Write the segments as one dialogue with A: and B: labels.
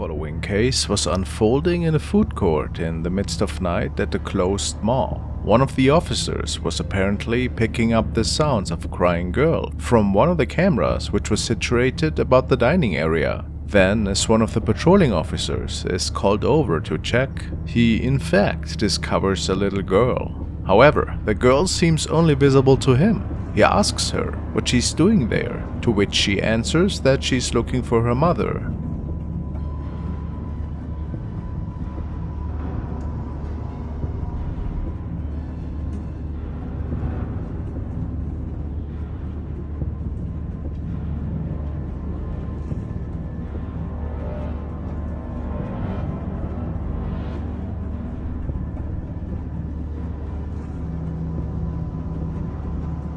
A: following case was unfolding in a food court in the midst of night at a closed mall. One of the officers was apparently picking up the sounds of a crying girl from one of the cameras which was situated about the dining area. Then, as one of the patrolling officers is called over to check, he in fact discovers a little girl. However, the girl seems only visible to him. He asks her what she's doing there, to which she answers that she's looking for her mother.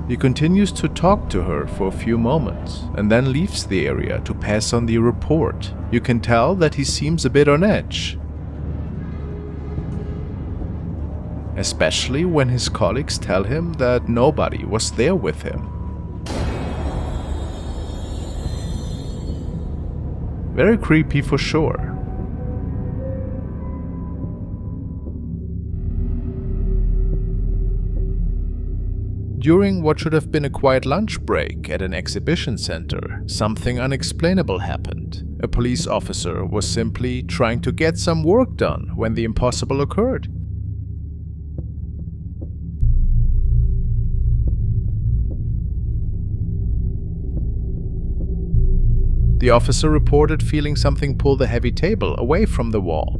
A: He continues to talk to her for a few moments and then leaves the area to pass on the report. You can tell that he seems a bit on edge, especially when his colleagues tell him that nobody was there with him. Very creepy for sure. During what should have been a quiet lunch break at an exhibition center, something unexplainable happened. A police officer was simply trying to get some work done when the impossible occurred. The officer reported feeling something pull the heavy table away from the wall.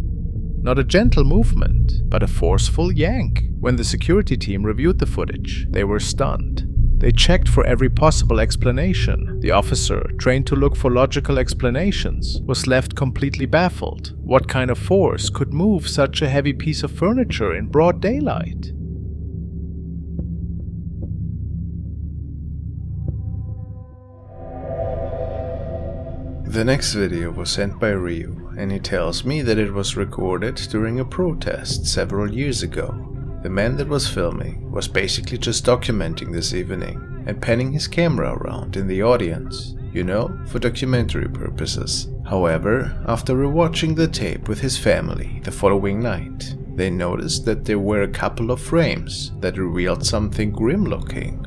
A: Not a gentle movement, but a forceful yank. When the security team reviewed the footage, they were stunned. They checked for every possible explanation. The officer, trained to look for logical explanations, was left completely baffled. What kind of force could move such a heavy piece of furniture in broad daylight? The next video was sent by Rio, and he tells me that it was recorded during a protest several years ago. The man that was filming was basically just documenting this evening and panning his camera around in the audience, you know, for documentary purposes. However, after rewatching the tape with his family the following night, they noticed that there were a couple of frames that revealed something grim looking.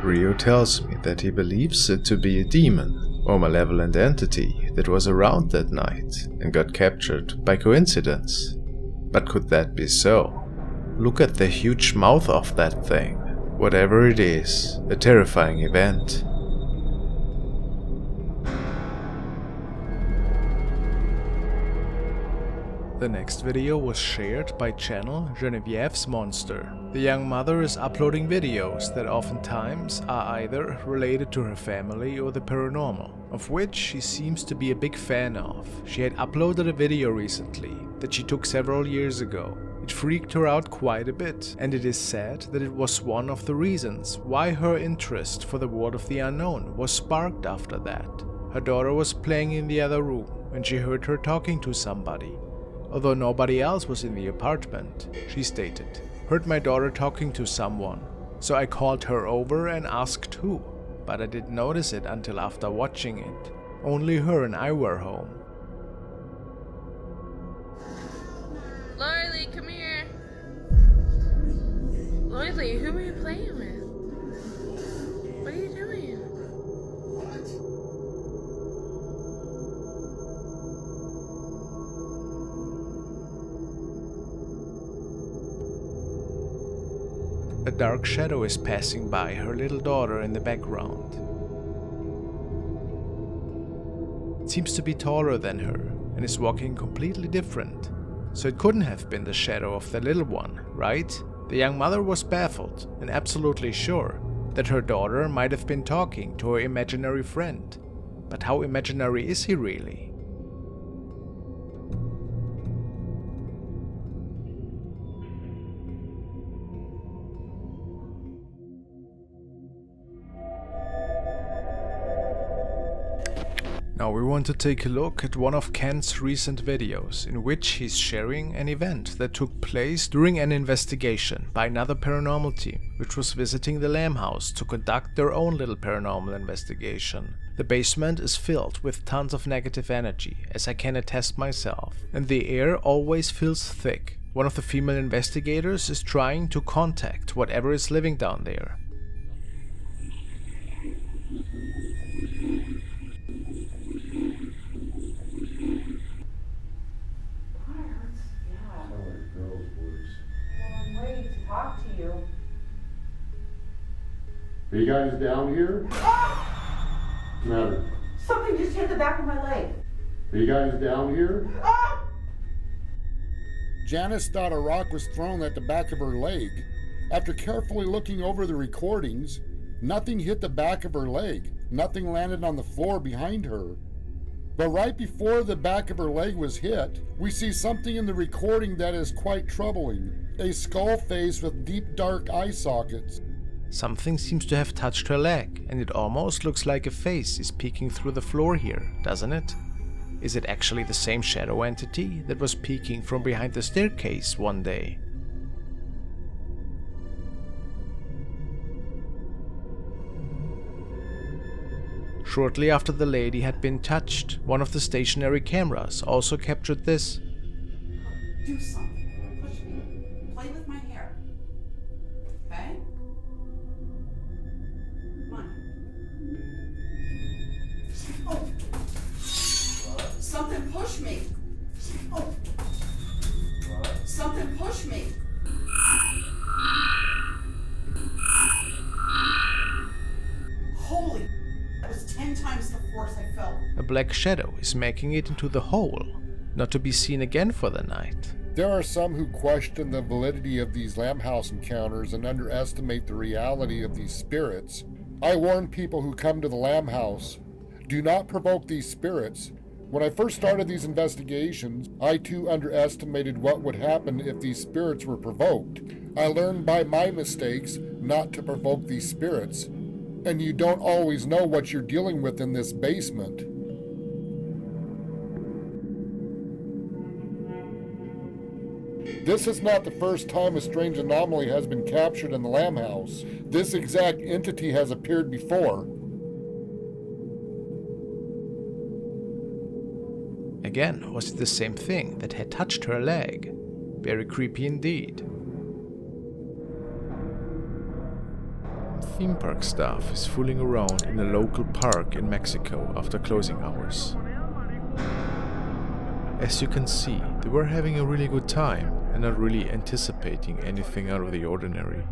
A: Rio tells me that he believes it to be a demon or malevolent entity that was around that night and got captured by coincidence. But could that be so? Look at the huge mouth of that thing. Whatever it is, a terrifying event. The next video was shared by channel Genevieve's Monster. The young mother is uploading videos that oftentimes are either related to her family or the paranormal, of which she seems to be a big fan of. She had uploaded a video recently that she took several years ago. It freaked her out quite a bit, and it is said that it was one of the reasons why her interest for the world of the unknown was sparked after that. Her daughter was playing in the other room when she heard her talking to somebody. Although nobody else was in the apartment, she stated, "Heard my daughter talking to someone, so I called her over and asked who, but I didn't notice it until after watching it. Only her and I were home."
B: Lorelei, come here. Lorelei, who are you playing with? What are you doing?
A: a dark shadow is passing by her little daughter in the background. It seems to be taller than her and is walking completely different. So it couldn't have been the shadow of the little one, right? The young mother was baffled and absolutely sure that her daughter might have been talking to her imaginary friend. But how imaginary is he really? Now we want to take a look at one of Ken's recent videos in which he's sharing an event that took place during an investigation by another paranormal team which was visiting the Lamb House to conduct their own little paranormal investigation. The basement is filled with tons of negative energy, as I can attest myself, and the air always feels thick. One of the female investigators is trying to contact whatever is living down there.
C: Are you guys down here? What's the matter?
D: Something just hit the back of my leg.
C: Are you guys down here?
E: Janice thought a rock was thrown at the back of her leg. After carefully looking over the recordings, nothing hit the back of her leg. Nothing landed on the floor behind her. But right before the back of her leg was hit, we see something in the recording that is quite troubling. A skull face with deep dark eye sockets.
A: Something seems to have touched her leg, and it almost looks like a face is peeking through the floor here, doesn't it? Is it actually the same shadow entity that was peeking from behind the staircase one day? Shortly after the lady had been touched, one of the stationary cameras also captured this.
D: Do something. Push me. Play with my hair. Okay? Come on. Oh. Something push me. Oh. Something push me. Holy. That was 10 times the force I felt.
A: A black shadow is making it into the hole, not to be seen again for the night.
E: There are some who question the validity of these Lamb House encounters and underestimate the reality of these spirits. I warn people who come to the Lamb House, do not provoke these spirits. When I first started these investigations, I too underestimated what would happen if these spirits were provoked. I learned by my mistakes not to provoke these spirits. And you don't always know what you're dealing with in this basement. This is not the first time a strange anomaly has been captured in the Lamb House. This exact entity has appeared before.
A: Again, was it the same thing that had touched her leg? Very creepy indeed. Theme park staff is fooling around in a local park in Mexico after closing hours. As you can see, they were having a really good time and not really anticipating anything out of the ordinary.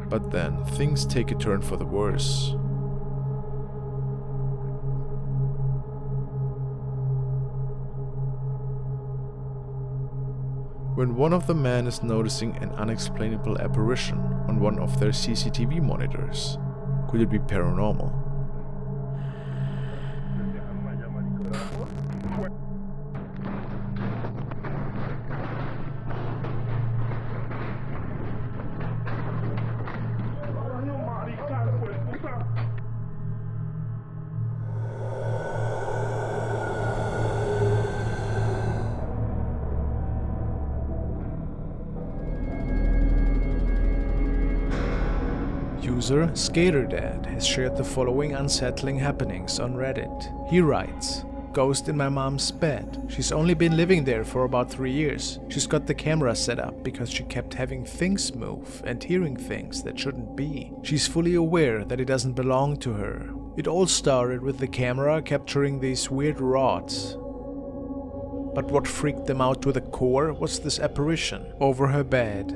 A: But then, things take a turn for the worse. When one of the men is noticing an unexplainable apparition on one of their CCTV monitors. Could it be paranormal? User Scariest has shared the following unsettling happenings on Reddit. He writes, "Ghost in my mom's bed. She's only been living there for about 3 years. She's got the camera set up because she kept having things move and hearing things that shouldn't be. She's fully aware that it doesn't belong to her. It all started with the camera capturing these weird rods. But what freaked them out to the core was this apparition over her bed.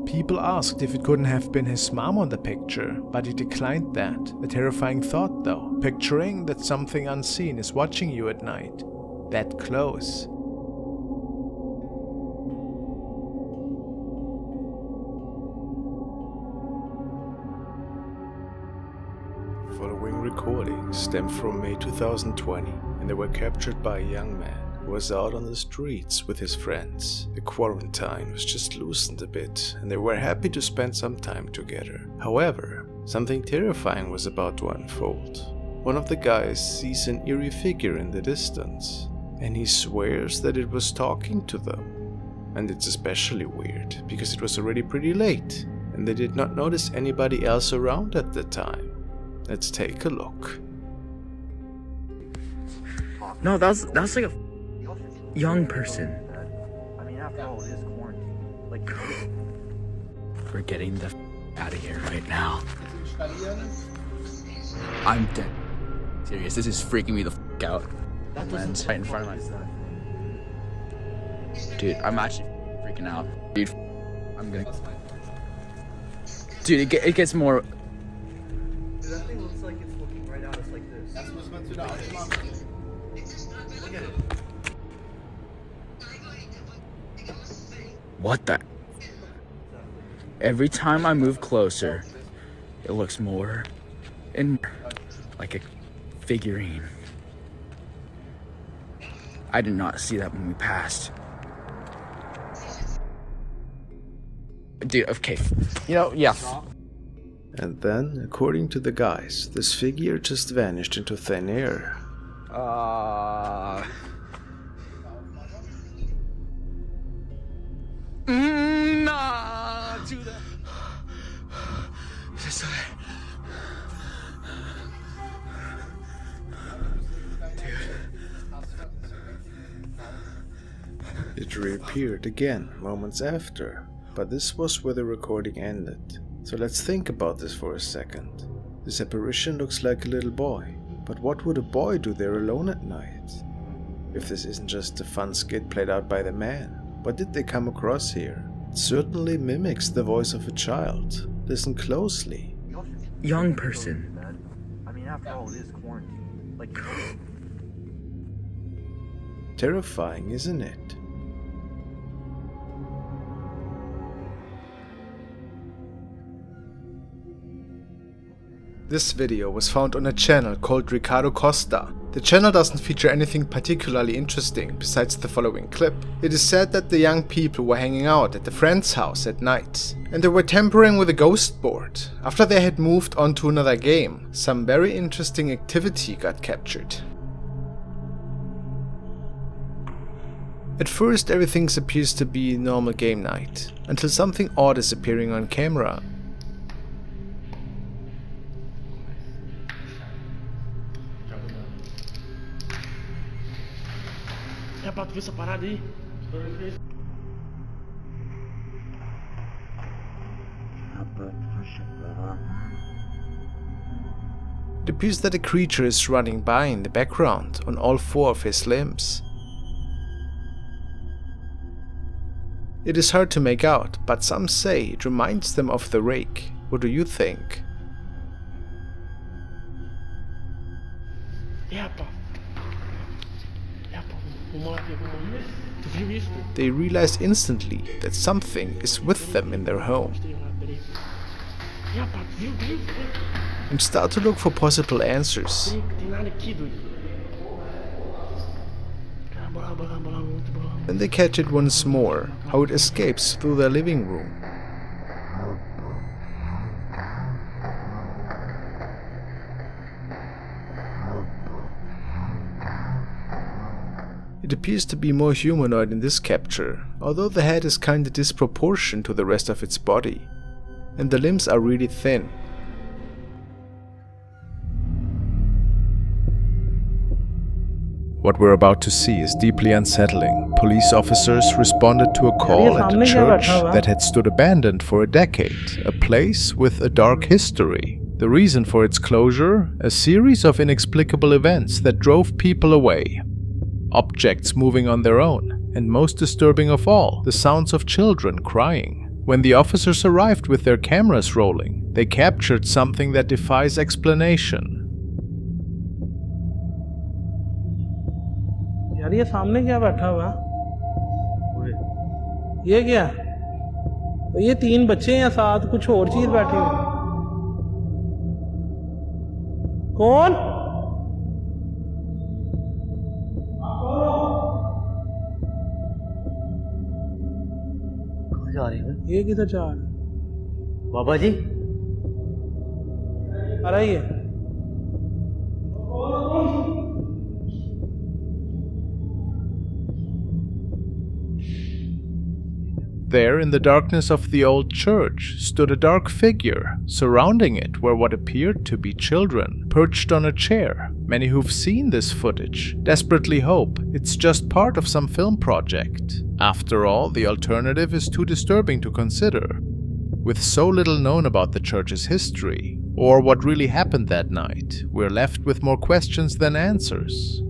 A: People asked if it couldn't have been his mom on the picture, but he declined that. A terrifying thought though, picturing that something unseen is watching you at night. That close. Following recordings stem from May 2020, and they were captured by a young man who was out on the streets with his friends. The quarantine was just loosened a bit, and they were happy to spend some time together. However, something terrifying was about to unfold. One of the guys sees an eerie figure in the distance, and he swears that it was talking to them. And it's especially weird, because it was already pretty late, and they did not notice anybody else around at the time. Let's take a look.
F: No, that was like a young person.
G: I mean, after all, it is quarantine. Like,
F: We're getting the out of here right now. I'm dead serious. This is freaking me the out. Lens right in front of my. Dude, I'm actually freaking out. Dude, I'm gonna. Dude, it gets more.
G: that thing looks like it's looking right at us like this. That's what's meant to do. Look at it.
F: What the? Every time I move closer, it looks more and more like a figurine. I did not see that when we passed. Dude, okay. You know, yeah.
A: And then, according to the guys, this figure just vanished into thin air.
F: Nah, do that. This way.
A: It reappeared again moments after, but this was where the recording ended. So let's think about this for a second. This apparition looks like a little boy, but what would a boy do there alone at night? If this isn't just a fun skit played out by the man, what did they come across here? It certainly mimics the voice of a child. Listen closely.
F: Young person.
G: I mean, after all, it is quarantine. Like,
A: Terrifying, isn't it? This video was found on a channel called Ricardo Costa. The channel doesn't feature anything particularly interesting besides the following clip. It is said that the young people were hanging out at the friend's house at night, and they were tampering with a ghost board. After they had moved on to another game, some very interesting activity got captured. At first everything appears to be normal game night, until something odd is appearing on camera. It appears that a creature is running by in the background on all four of his limbs. It is hard to make out, but some say it reminds them of the rake. What do you think? They realize instantly that something is with them in their home, and start to look for possible answers. Then they catch it once more, how it escapes through their living room. It appears to be more humanoid in this capture, although the head is kinda disproportionate to the rest of its body, and the limbs are really thin. What we're about to see is deeply unsettling. Police officers responded to a call at a church that had stood abandoned for a decade, a place with a dark history. The reason for its closure? A series of inexplicable events that drove people away. Objects moving on their own, and most disturbing of all, the sounds of children crying. When the officers arrived with their cameras rolling, they captured something that defies explanation.
H: यार ये सामने क्या बैठा हुआ? ये क्या? ये 3 बच्चे हैं, साथ कुछ और चीज बैठी हुई। कौन?
G: कहाँ जा रही है?
H: ये किधर जा रहा है?
G: बाबा जी
H: आ रहा ही है।
A: There, in the darkness of the old church, stood a dark figure. Surrounding it were what appeared to be children, perched on a chair. Many who've seen this footage desperately hope it's just part of some film project. After all, the alternative is too disturbing to consider. With so little known about the church's history, or what really happened that night, we're left with more questions than answers.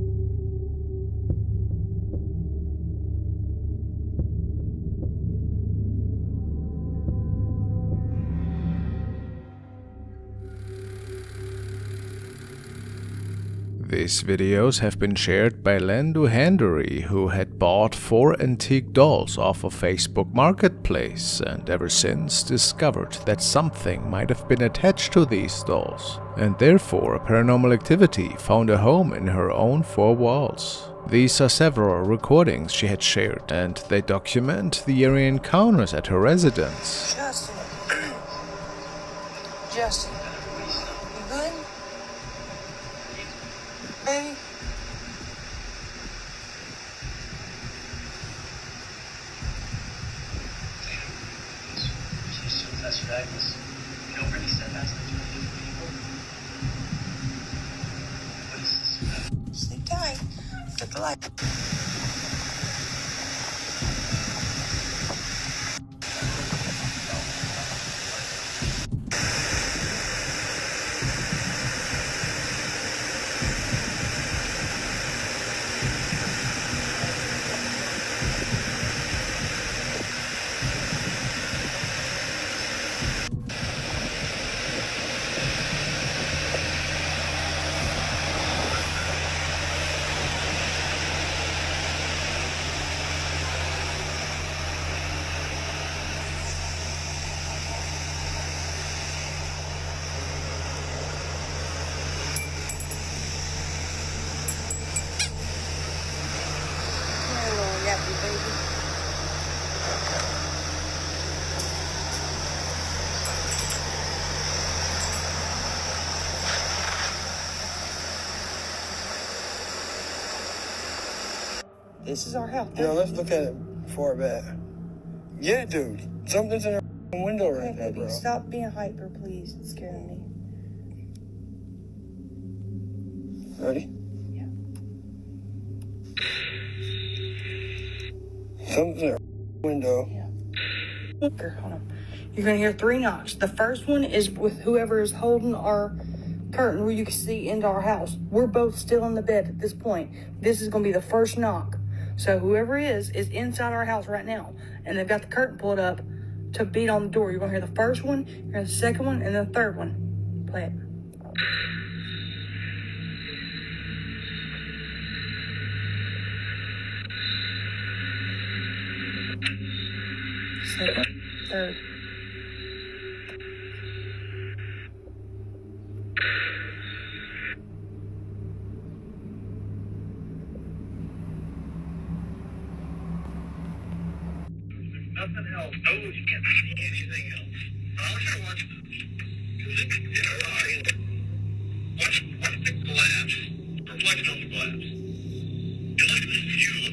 A: These videos have been shared by Lendu Handuri, who had bought 4 antique dolls off of Facebook Marketplace and ever since discovered that something might have been attached to these dolls, and therefore paranormal activity found a home in her own 4 walls. These are several recordings she had shared, and they document the eerie encounters at her residence.
I: Justin. Justin. You good? Baby?
G: That's right. You don't really said that.
I: Sleep tight. Get the light. This is our house.
J: Yeah, let's look at it before bed. Yeah, dude. Something's in our window right now, bro.
I: Stop being hyper, please. It's scaring me.
J: Ready?
I: Yeah.
J: Something's in our window.
I: Yeah. Hold on. You're gonna hear 3 knocks. The first one is with whoever is holding our curtain where you can see into our house. We're both still in the bed at this point. This is gonna be the first knock. So whoever is inside our house right now, and they've got the curtain pulled up to beat on the door. You're gonna hear the first one, you're gonna hear the second one, and the third one. Play it. Second, third.
J: Nothing else. No, you can't see anything else. I want you to watch this. Watch the glass. Reflection on the glass. And look at this view.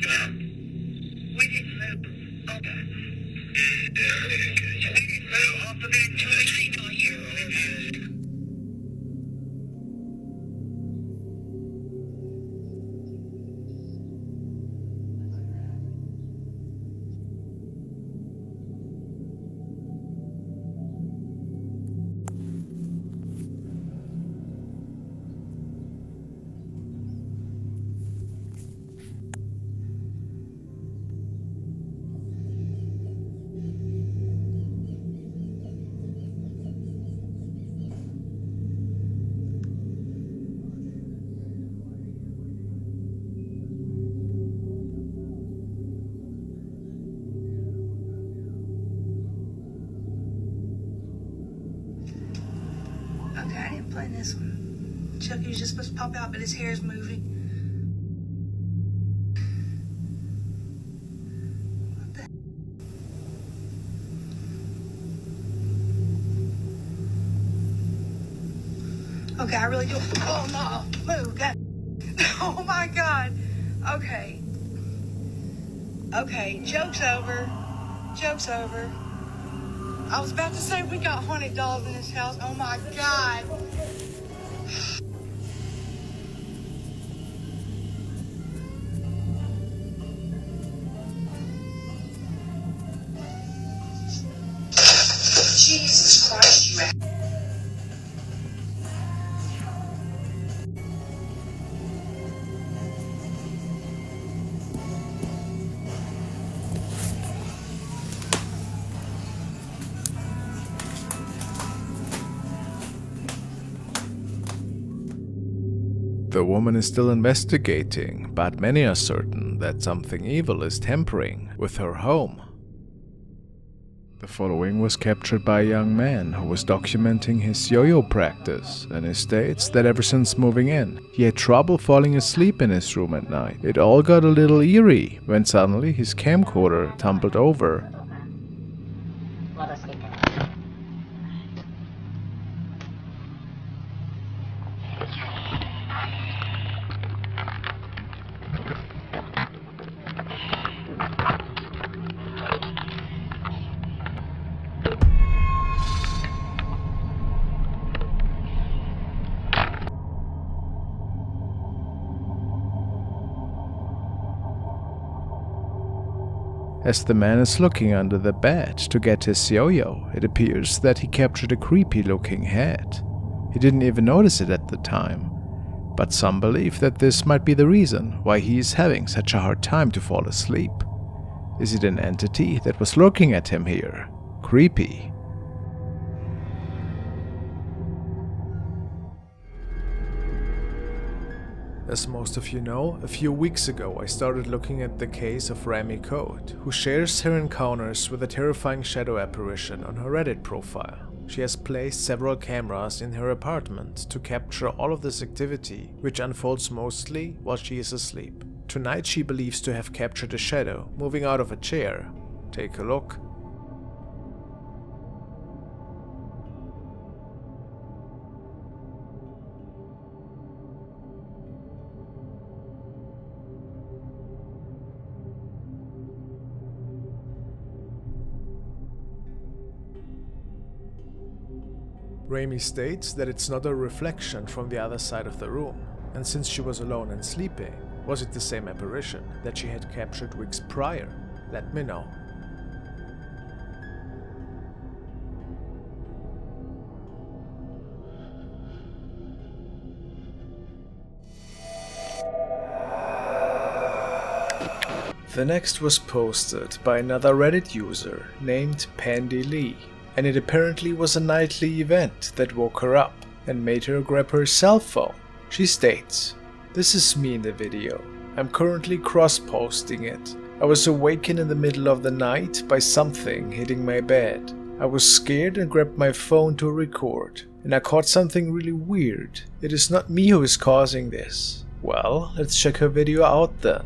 I: this one. Chucky's just supposed to pop out, but his hair is moving. What the heck? Okay, I really do. Oh no, move, God. Oh my God. Okay. Okay, joke's over. Joke's over. I was about to say we got haunted dolls in this house. Oh my God. Jesus Christ, you
A: The woman is still investigating, but many are certain that something evil is tampering with her home. The following was captured by a young man who was documenting his yo-yo practice, and he states that ever since moving in, he had trouble falling asleep in his room at night. It all got a little eerie when suddenly his camcorder tumbled over. As the man is looking under the bed to get his yo-yo, it appears that he captured a creepy-looking head. He didn't even notice it at the time, but some believe that this might be the reason why he is having such a hard time to fall asleep. Is it an entity that was looking at him here? Creepy. As most of you know, a few weeks ago I started looking at the case of Rami Code, who shares her encounters with a terrifying shadow apparition on her Reddit profile. She has placed several cameras in her apartment to capture all of this activity, which unfolds mostly while she is asleep. Tonight she believes to have captured a shadow moving out of a chair. Take a look. Rami states that it's not a reflection from the other side of the room, and since she was alone and sleeping, was it the same apparition that she had captured weeks prior? Let me know. The next was posted by another Reddit user named Pandy Lee, and it apparently was a nightly event that woke her up and made her grab her cell phone. She states, "This is me in the video. I'm currently cross-posting it. I was awakened in the middle of the night by something hitting my bed. I was scared and grabbed my phone to record, and I caught something really weird. It is not me who is causing this." Well, let's check her video out then.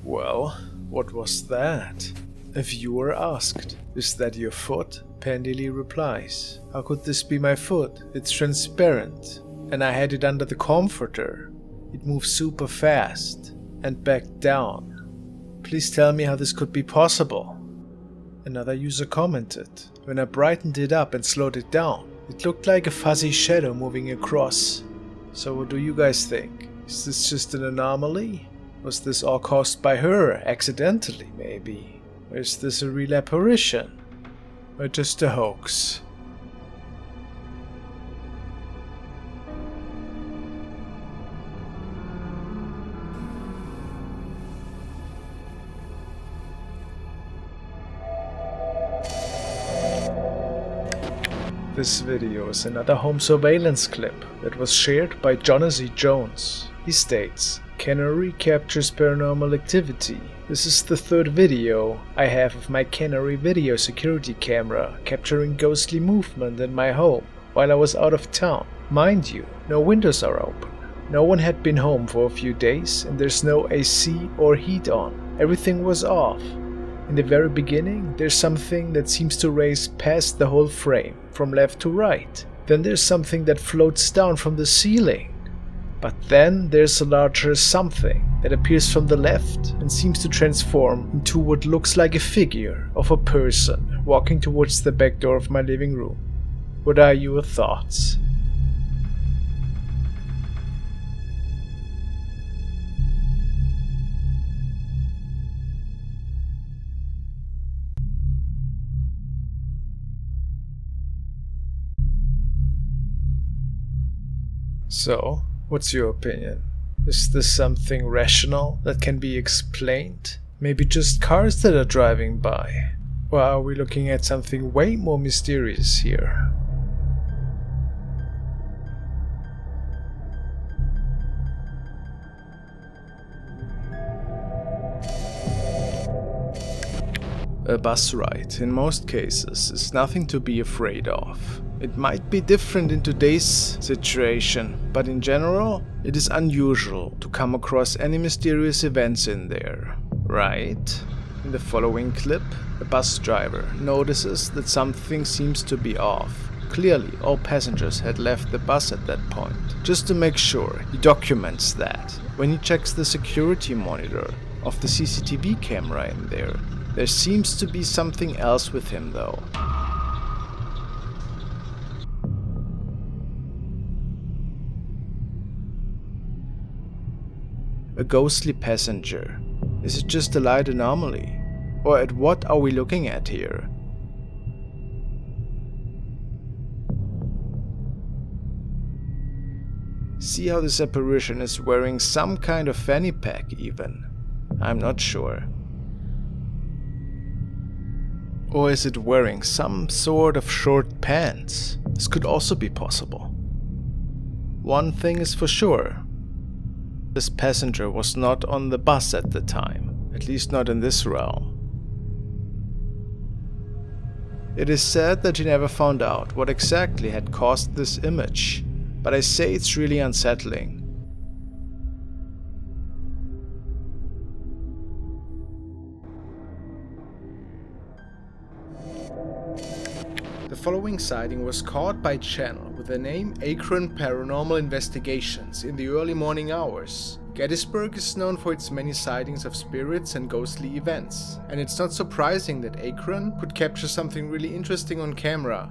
A: Well, what was that? A viewer asked, "Is that your foot?" Pandily replies, "How could this be my foot? It's transparent. And I had it under the comforter. It moved super fast and back down. Please tell me how this could be possible." Another user commented, "When I brightened it up and slowed it down, it looked like a fuzzy shadow moving across. So what do you guys think? Is this just an anomaly? Was this all caused by her, accidentally maybe? Or is this a real apparition? Or just a hoax?" This video is another home surveillance clip that was shared by Jonathan Jones. He states, "Canary captures paranormal activity. This is the third video I have of my Canary video security camera capturing ghostly movement in my home while I was out of town. Mind you, no windows are open. No one had been home for a few days and there's no AC or heat on. Everything was off. In the very beginning, there's something that seems to raise past the whole frame, from left to right. Then there's something that floats down from the ceiling. But then there's a larger something that appears from the left and seems to transform into what looks like a figure of a person walking towards the back door of my living room. What are your thoughts?" So, what's your opinion? Is this something rational that can be explained? Maybe just cars that are driving by? Or are we looking at something way more mysterious here? A bus ride, in most cases, is nothing to be afraid of. It might be different in today's situation, but in general, it is unusual to come across any mysterious events in there, right? In the following clip, a bus driver notices that something seems to be off. Clearly, all passengers had left the bus at that point. Just to make sure, he documents that. When he checks the security monitor of the CCTV camera in there seems to be something else with him though. A ghostly passenger. Is it just a light anomaly? Or at what are we looking at here? See how this apparition is wearing some kind of fanny pack even? I'm not sure. Or is it wearing some sort of short pants? This could also be possible. One thing is for sure. This passenger was not on the bus at the time, at least not in this realm. It is said that he never found out what exactly had caused this image, but I say it's really unsettling. The following sighting was caught by channel with the name Akron Paranormal Investigations in the early morning hours. Gettysburg is known for its many sightings of spirits and ghostly events, and it's not surprising that Akron could capture something really interesting on camera.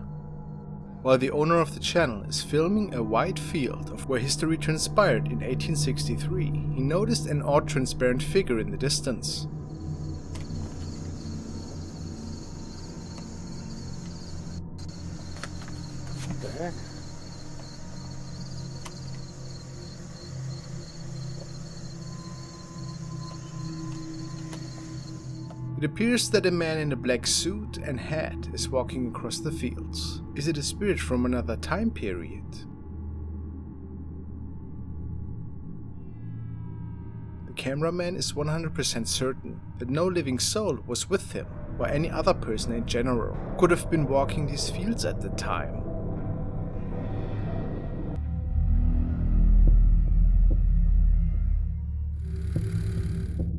A: While the owner of the channel is filming a wide field of where history transpired in 1863, he noticed an odd transparent figure in the distance.
J: What the heck?
A: It appears that a man in a black suit and hat is walking across the fields. Is it a spirit from another time period? The cameraman is 100% certain that no living soul was with him, or any other person in general could have been walking these fields at the time.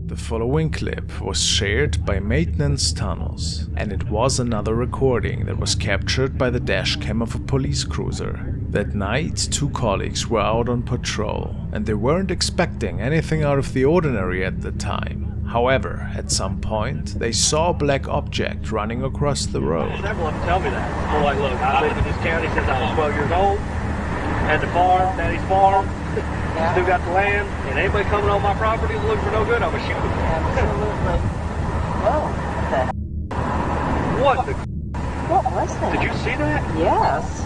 A: The following clip was shared by Maintenance Tunnels, and it was another recording that was captured by the dashcam of a police cruiser. That night, two colleagues were out on patrol, and they weren't expecting anything out of the ordinary at the time. However, at some point, they saw a black object running across the road.
K: Everyone tell me that. We're like, look, I lived in this county since I was 12 years old, had the farm, daddy's farm, still got the land, and anybody coming on my property looking for no good, I'm gonna shoot them.
L: Absolutely. Whoa.
K: What the?
L: What was that?
K: Did you see that?
L: Yes.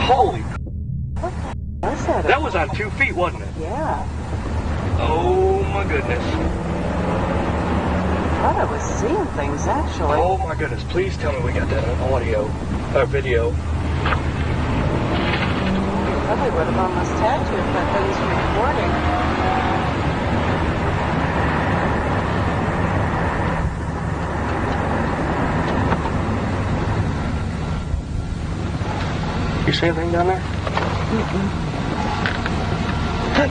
K: Holy.
L: What the was that?
K: That was on 2 feet, wasn't it?
L: Yeah.
K: Oh my goodness.
L: thought I was seeing things, actually.
K: Oh my goodness, please tell me we got that on audio, or video.
L: Probably would have almost had to if that thing's recording.
K: You see anything down there?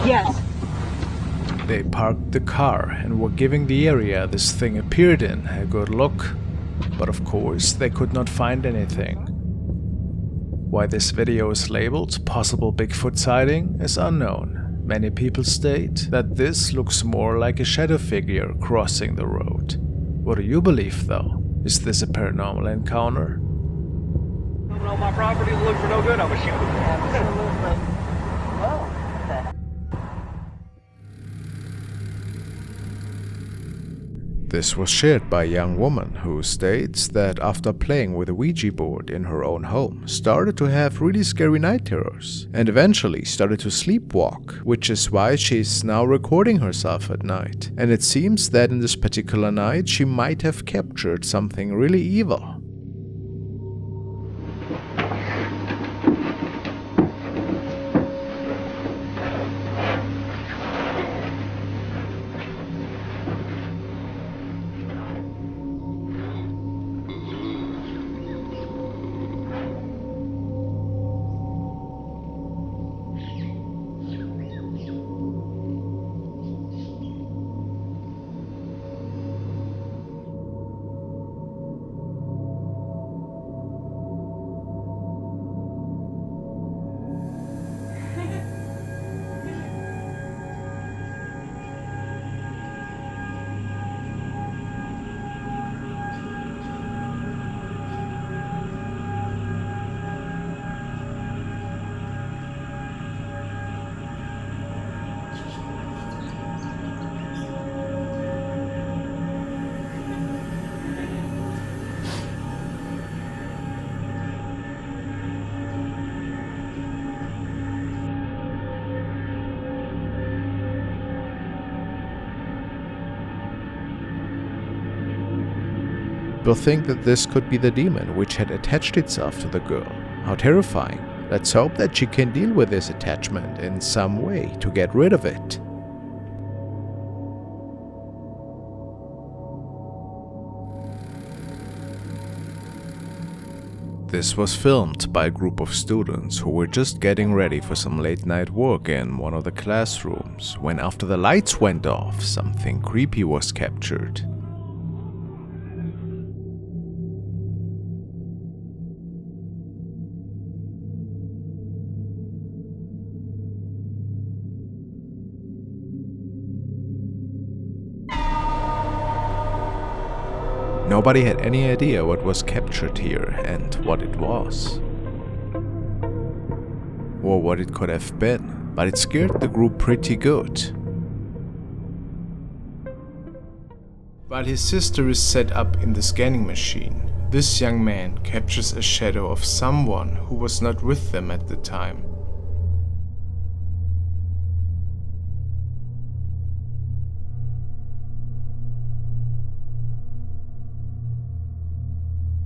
L: Yes.
A: They parked the car and were giving the area this thing appeared in a good look, but of course they could not find anything. Why this video is labeled possible Bigfoot sighting is unknown. Many people state that this looks more like a shadow figure crossing the road. What do you believe though? Is this a paranormal encounter?
K: Coming on my property to look for no good, I'm a shooter.
L: Absolutely. Whoa.
A: This was shared by a young woman who states that after playing with a Ouija board in her own home, started to have really scary night terrors and eventually started to sleepwalk, which is why she's now recording herself at night. And it seems that in this particular night she might have captured something really evil. People think that this could be the demon which had attached itself to the girl. How terrifying. Let's hope that she can deal with this attachment in some way to get rid of it. This was filmed by a group of students who were just getting ready for some late night work in one of the classrooms when after the lights went off, something creepy was captured. Nobody had any idea what was captured here and what it was, or what it could have been, but it scared the group pretty good. While his sister is set up in the scanning machine, this young man captures a shadow of someone who was not with them at the time.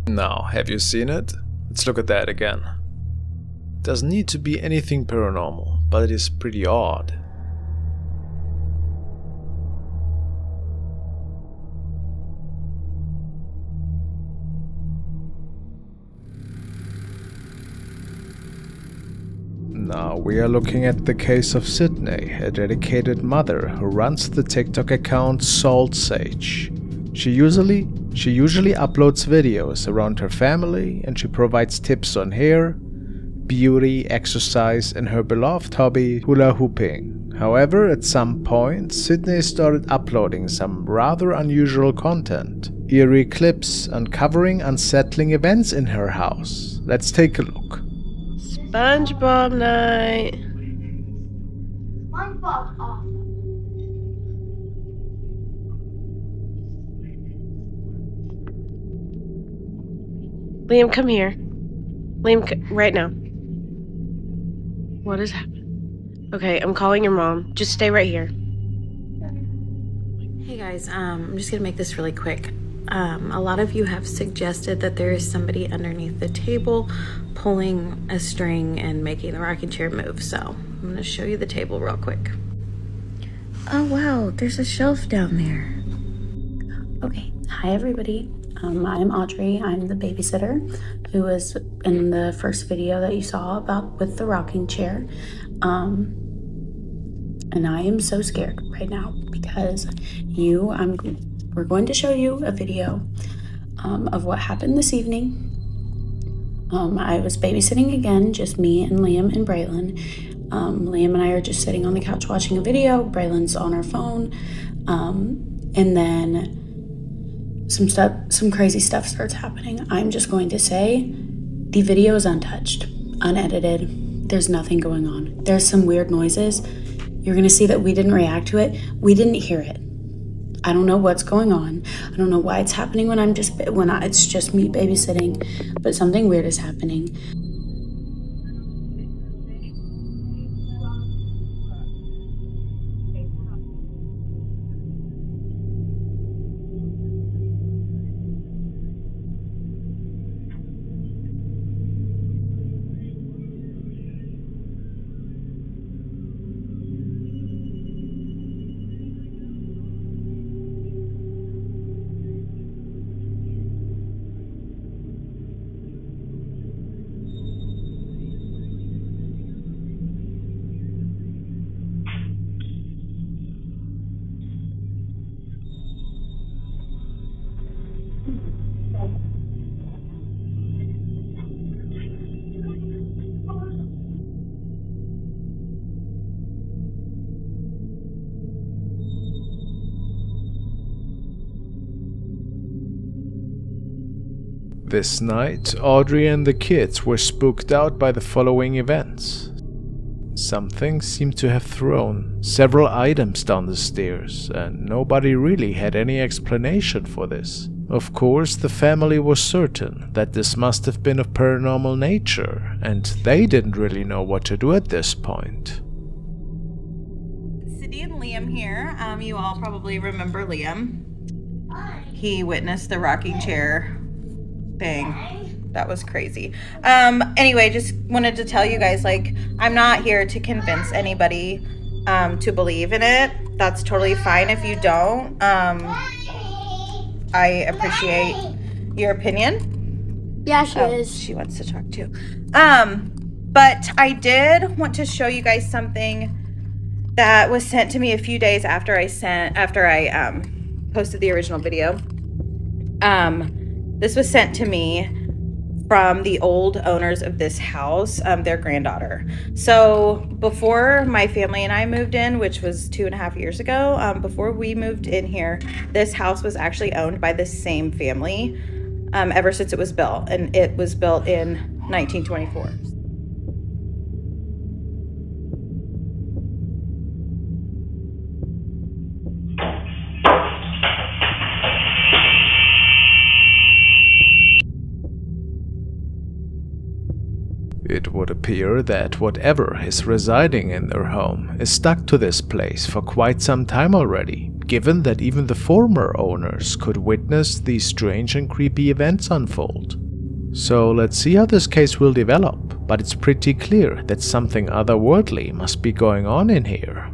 A: Now, have you seen it? Let's look at that again. Doesn't need to be anything paranormal, but it is pretty odd. Now we are looking at the case of Sydney, a dedicated mother who runs the TikTok account Salt Sage. She usually uploads videos around her family, and she provides tips on hair, beauty, exercise, and her beloved hobby, hula hooping. However, at some point, Sydney started uploading some rather unusual content. Eerie clips uncovering unsettling events in her house. Let's take a look.
M: SpongeBob night.
B: SpongeBob off.
M: Liam, come here. Liam, right now. What is happening? Okay, I'm calling your mom. Just stay right here.
N: Hey guys, I'm just gonna make this really quick. A lot of you have suggested that there is somebody underneath the table pulling a string and making the rocking chair move, so I'm gonna show you the table real quick. Oh wow, there's a shelf down there.
O: Okay, hi everybody. I'm Audrey. I'm the babysitter who was in the first video that you saw about with the rocking chair. And I am so scared right now because we're going to show you a video of what happened this evening. I was babysitting again, just me and Liam and Braylon. Liam and I are just sitting on the couch watching a video. Braylon's on her phone. And then some crazy stuff starts happening. I'm just going to say the video is untouched, unedited. There's nothing going on. There's some weird noises. You're gonna see that we didn't react to it. We didn't hear it. I don't know what's going on. I don't know why it's happening when it's just me babysitting, but something weird is happening.
A: This night, Audrey and the kids were spooked out by the following events. Something seemed to have thrown several items down the stairs, and nobody really had any explanation for this. Of course, the family was certain that this must have been of paranormal nature, and they didn't really know what to do at this point.
I: Cindy and Liam here. You all probably remember Liam. He witnessed the rocking chair thing. That was crazy. Anyway, just wanted to tell you guys, like, I'm not here to convince anybody to believe in it. That's totally fine if you don't. I appreciate your opinion.
P: Yeah, she is.
I: She wants to talk too. But I did want to show you guys something that was sent to me a few days after I posted the original video. This was sent to me from the old owners of this house, their granddaughter. So before my family and I moved in, which was 2.5 years ago, before we moved in here, this house was actually owned by the same family ever since it was built. And it was built in 1924.
A: It would appear that whatever is residing in their home is stuck to this place for quite some time already, given that even the former owners could witness these strange and creepy events unfold. So let's see how this case will develop, but it's pretty clear that something otherworldly must be going on in here.